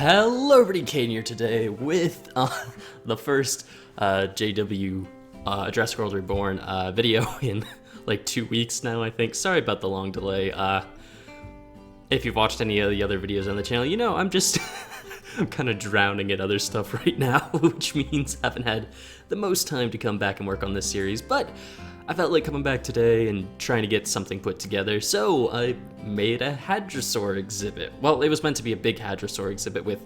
Hello, everybody, Kane here today with the first JW Jurassic World Reborn video in like 2 weeks now, I think. Sorry about the long delay. If you've watched any of the other videos on the channel, you know I'm just I'm kind of drowning in other stuff right now, which means I haven't had the most time to come back and work on this series, but I felt like coming back today and trying to get something put together, so I made a Hadrosaur exhibit. Well, it was meant to be a big Hadrosaur exhibit with,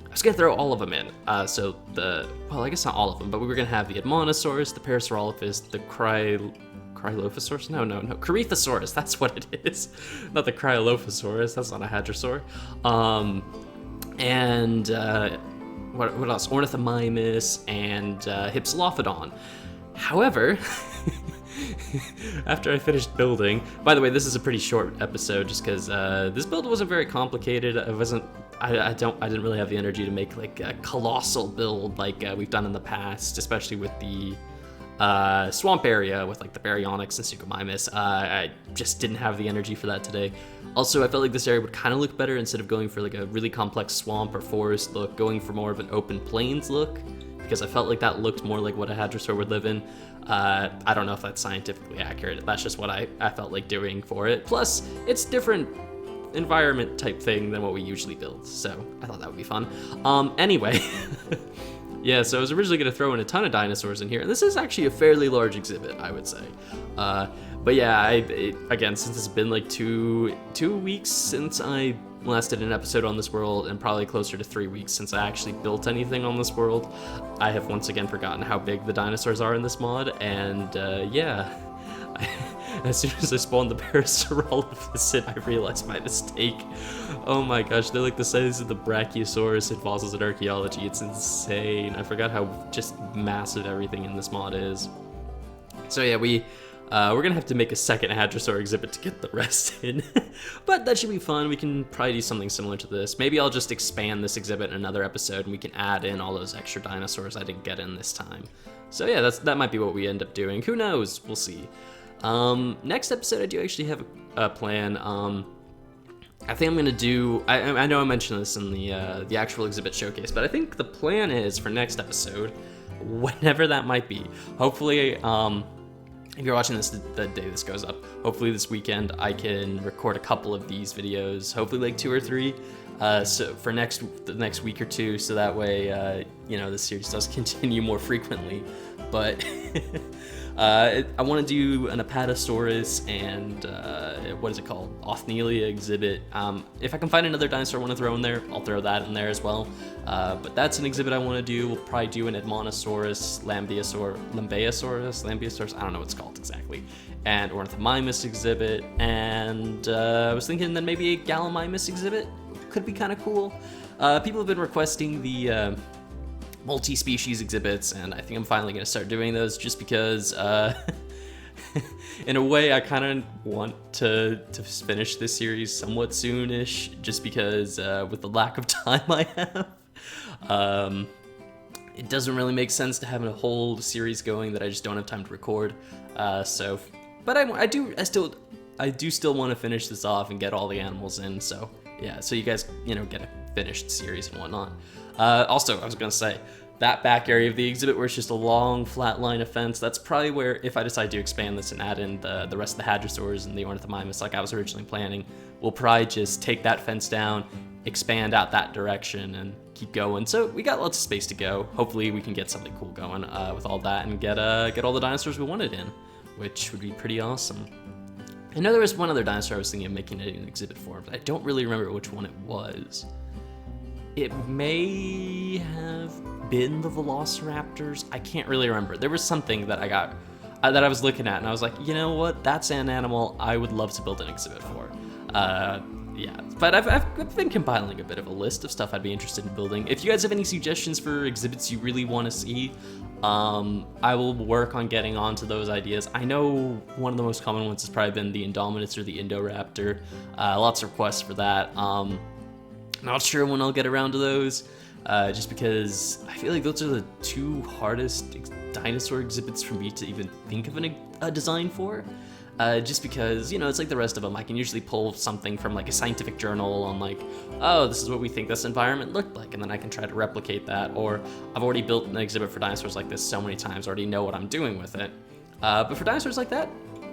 I was gonna throw all of them in. Well, I guess not all of them, but we were gonna have the Admonosaurus, the Parasaurolophus, the Cryolophosaurus? No, Corythosaurus, that's what it is. Not the Cryolophosaurus, that's not a Hadrosaur. What else? Ornithomimus and Hypsilophodon. However, after I finished building, by the way, this is a pretty short episode just because this build wasn't very complicated. I didn't really have the energy to make like a colossal build like we've done in the past, especially with the swamp area with like the Baryonyx and Suchomimus. I just didn't have the energy for that today. Also, I felt like this area would kind of look better instead of going for like a really complex swamp or forest look, going for more of an open plains look, because I felt like that looked more like what a Hadrosaur would live in. I don't know if that's scientifically accurate. That's just what I felt like doing for it. Plus, it's different environment type thing than what we usually build, so I thought that would be fun. Anyway, yeah, so I was originally going to throw in a ton of dinosaurs in here. This is actually a fairly large exhibit, I would say. But yeah, again, since it's been like two weeks since I last did an episode on this world, and probably closer to 3 weeks since I actually built anything on this world, I have once again forgotten how big the dinosaurs are in this mod, and yeah. As soon as I spawned the Parasaurolophus, I realized my mistake. Oh my gosh, they're like the size of the Brachiosaurus in Fossils and Archaeology. It's insane. I forgot how just massive everything in this mod is. So yeah, we're gonna have to make a second Hadrosaur exhibit to get the rest in. But that should be fun. We can probably do something similar to this. Maybe I'll just expand this exhibit in another episode and we can add in all those extra dinosaurs I didn't get in this time. So yeah, that might be what we end up doing. Who knows? We'll see. Next episode I do actually have a plan. I think I'm gonna do, I know I mentioned this in the actual exhibit showcase, but I think the plan is for next episode, whenever that might be, hopefully, if you're watching this the day this goes up, hopefully this weekend I can record a couple of these videos, hopefully like 2 or 3, so for the next week or 2, so that way, you know, this series does continue more frequently. But I want to do an Apatosaurus and what is it called? Othnielia exhibit. If I can find another dinosaur I want to throw in there, I'll throw that in there as well. But that's an exhibit I want to do. We'll probably do an Admonosaurus, Lambeosaurus, I don't know what it's called exactly, and Ornithomimus exhibit. And I was thinking then maybe a Gallimimus exhibit could be kind of cool. People have been requesting the multi-species exhibits, and I think I'm finally going to start doing those just because in a way I kind of want to finish this series somewhat soonish, just because with the lack of time I have, it doesn't really make sense to have a whole series going that I just don't have time to record. But I do still want to finish this off and get all the animals in, so yeah, so you guys, you know, get a finished series and whatnot. Also, I was gonna say, that back area of the exhibit where it's just a long flat line of fence, that's probably where, if I decide to expand this and add in the rest of the Hadrosaurs and the Ornithomimus like I was originally planning, we'll probably just take that fence down, expand out that direction, and keep going. So we got lots of space to go. Hopefully we can get something cool going with all that and get all the dinosaurs we wanted in, which would be pretty awesome. I know there was one other dinosaur I was thinking of making an exhibit for, but I don't really remember which one it was. It may have been the Velociraptors. I can't really remember. There was something that I was looking at, and I was like, you know what? That's an animal I would love to build an exhibit for. Yeah, but I've been compiling a bit of a list of stuff I'd be interested in building. If you guys have any suggestions for exhibits you really want to see, I will work on getting onto those ideas. I know one of the most common ones has probably been the Indominus or the Indoraptor. Lots of requests for that. Not sure when I'll get around to those, just because I feel like those are the 2 hardest dinosaur exhibits for me to even think of a design for. just because, you know, it's like the rest of them. I can usually pull something from like a scientific journal on like, oh, this is what we think this environment looked like, and then I can try to replicate that. Or I've already built an exhibit for dinosaurs like this so many times, I already know what I'm doing with it. But for dinosaurs like that,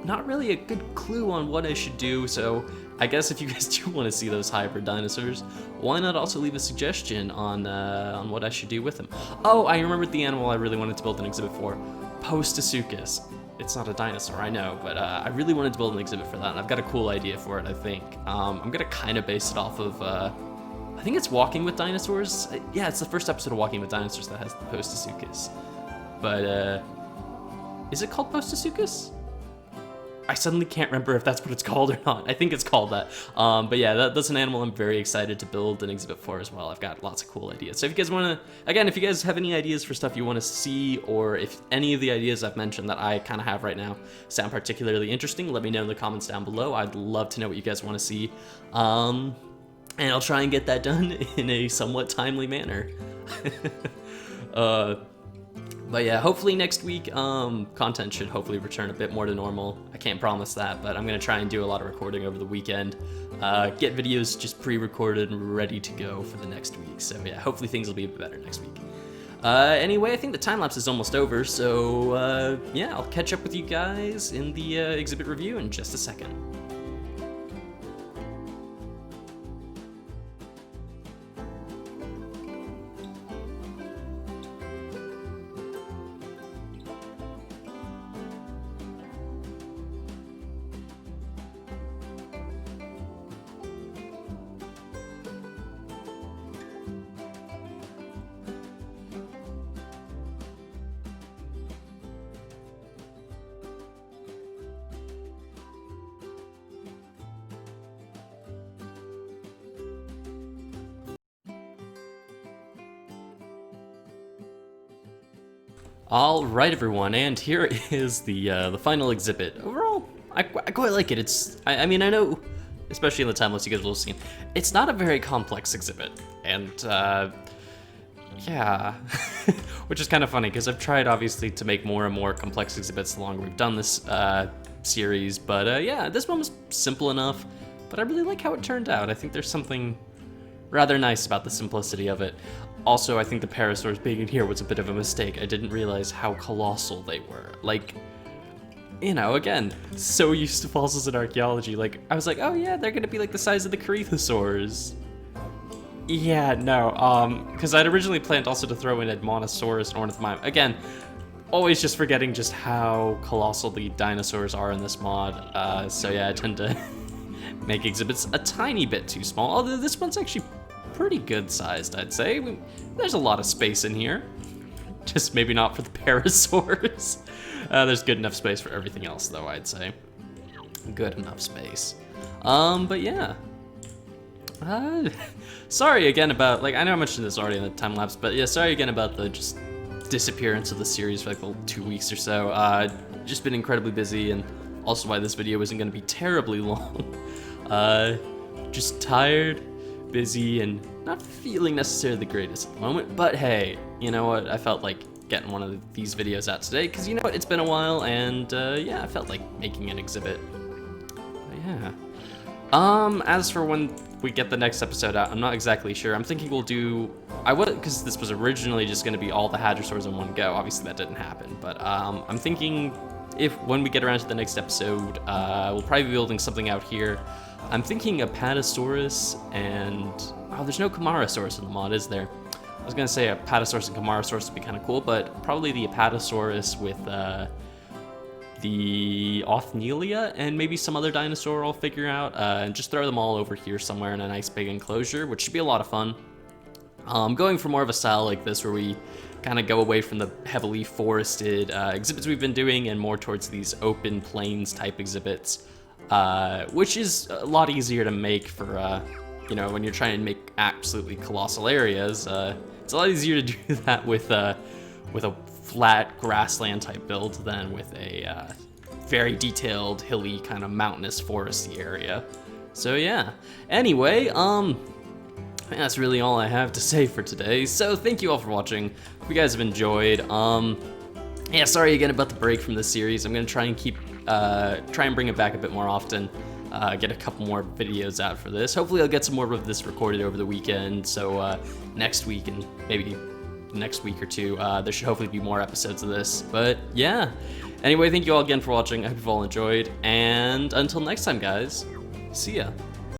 not really a good clue on what I should do, so I guess if you guys do want to see those hybrid dinosaurs, why not also leave a suggestion on what I should do with them. Oh, I remembered the animal I really wanted to build an exhibit for. Postosuchus. It's not a dinosaur, I know, but I really wanted to build an exhibit for that, and I've got a cool idea for it, I think. I'm gonna kind of base it off of, I think it's Walking with Dinosaurs. Yeah, it's the first episode of Walking with Dinosaurs that has the Postosuchus. But, is it called Postosuchus? I suddenly can't remember if that's what it's called or not. I think it's called that. But yeah, that's an animal I'm very excited to build an exhibit for as well. I've got lots of cool ideas. So if you guys want to, again, if you guys have any ideas for stuff you want to see, or if any of the ideas I've mentioned that I kind of have right now sound particularly interesting, let me know in the comments down below. I'd love to know what you guys want to see. And I'll try and get that done in a somewhat timely manner. But yeah, hopefully next week, content should hopefully return a bit more to normal. I can't promise that, but I'm gonna try and do a lot of recording over the weekend. Get videos just pre-recorded and ready to go for the next week. So yeah, hopefully things will be a bit better next week. Anyway, I think the time lapse is almost over, so yeah, I'll catch up with you guys in the exhibit review in just a second. All right, everyone, and here is the final exhibit. Overall, I quite like it. I mean, I know, especially in the time lapse you guys will have seen, it's not a very complex exhibit, and yeah, which is kind of funny because I've tried obviously to make more and more complex exhibits the longer we've done this series, but yeah, this one was simple enough, but I really like how it turned out. I think there's something rather nice about the simplicity of it. Also, I think the parasaurs being in here was a bit of a mistake. I didn't realize how colossal they were. Like, you know, again, so used to fossils in archaeology. Like, I was like, oh yeah, they're gonna be like the size of the Cretaceous. Yeah, no, because I'd originally planned also to throw in Edmontosaurus and Ornithomime. Again, always just forgetting just how colossal the dinosaurs are in this mod. So yeah, I tend to make exhibits a tiny bit too small, although this one's actually pretty good sized, I'd say. There's a lot of space in here, just maybe not for the parasaurs. There's good enough space for everything else though, I'd say. Good enough space. But yeah. Sorry again about, like, I know I mentioned this already in the time lapse, but yeah, sorry again about the just disappearance of the series for like the 2 weeks or so. Just been incredibly busy, and also why this video isn't gonna be terribly long. Just tired, busy, and not feeling necessarily the greatest at the moment, but hey, you know what, I felt like getting one of these videos out today, because you know what, it's been a while, and yeah, I felt like making an exhibit. But yeah. As for when we get the next episode out, I'm not exactly sure. I'm thinking we'll do, because this was originally just going to be all the Hadrosaurs in one go. Obviously that didn't happen, but I'm thinking when we get around to the next episode, we'll probably be building something out here. I'm thinking Apatosaurus and, oh, there's no Camarasaurus in the mod, is there? I was gonna say Apatosaurus and Camarasaurus would be kind of cool, but probably the Apatosaurus with the Othnielia and maybe some other dinosaur I'll figure out, and just throw them all over here somewhere in a nice big enclosure, which should be a lot of fun. Going for more of a style like this where we kind of go away from the heavily forested exhibits we've been doing and more towards these open plains type exhibits, which is a lot easier to make for, you know, when you're trying to make absolutely colossal areas. It's a lot easier to do that with a flat grassland type build than with a very detailed, hilly, kind of mountainous, foresty area. So yeah. Anyway, I think that's really all I have to say for today. So thank you all for watching. Hope you guys have enjoyed. Yeah, sorry again about the break from this series. I'm gonna try and keep try and bring it back a bit more often. Get a couple more videos out for this. Hopefully I'll get some more of this recorded over the weekend, so next week and maybe next week or two, there should hopefully be more episodes of this. But yeah, anyway, thank you all again for watching. I hope you've all enjoyed, and until next time, guys, see ya.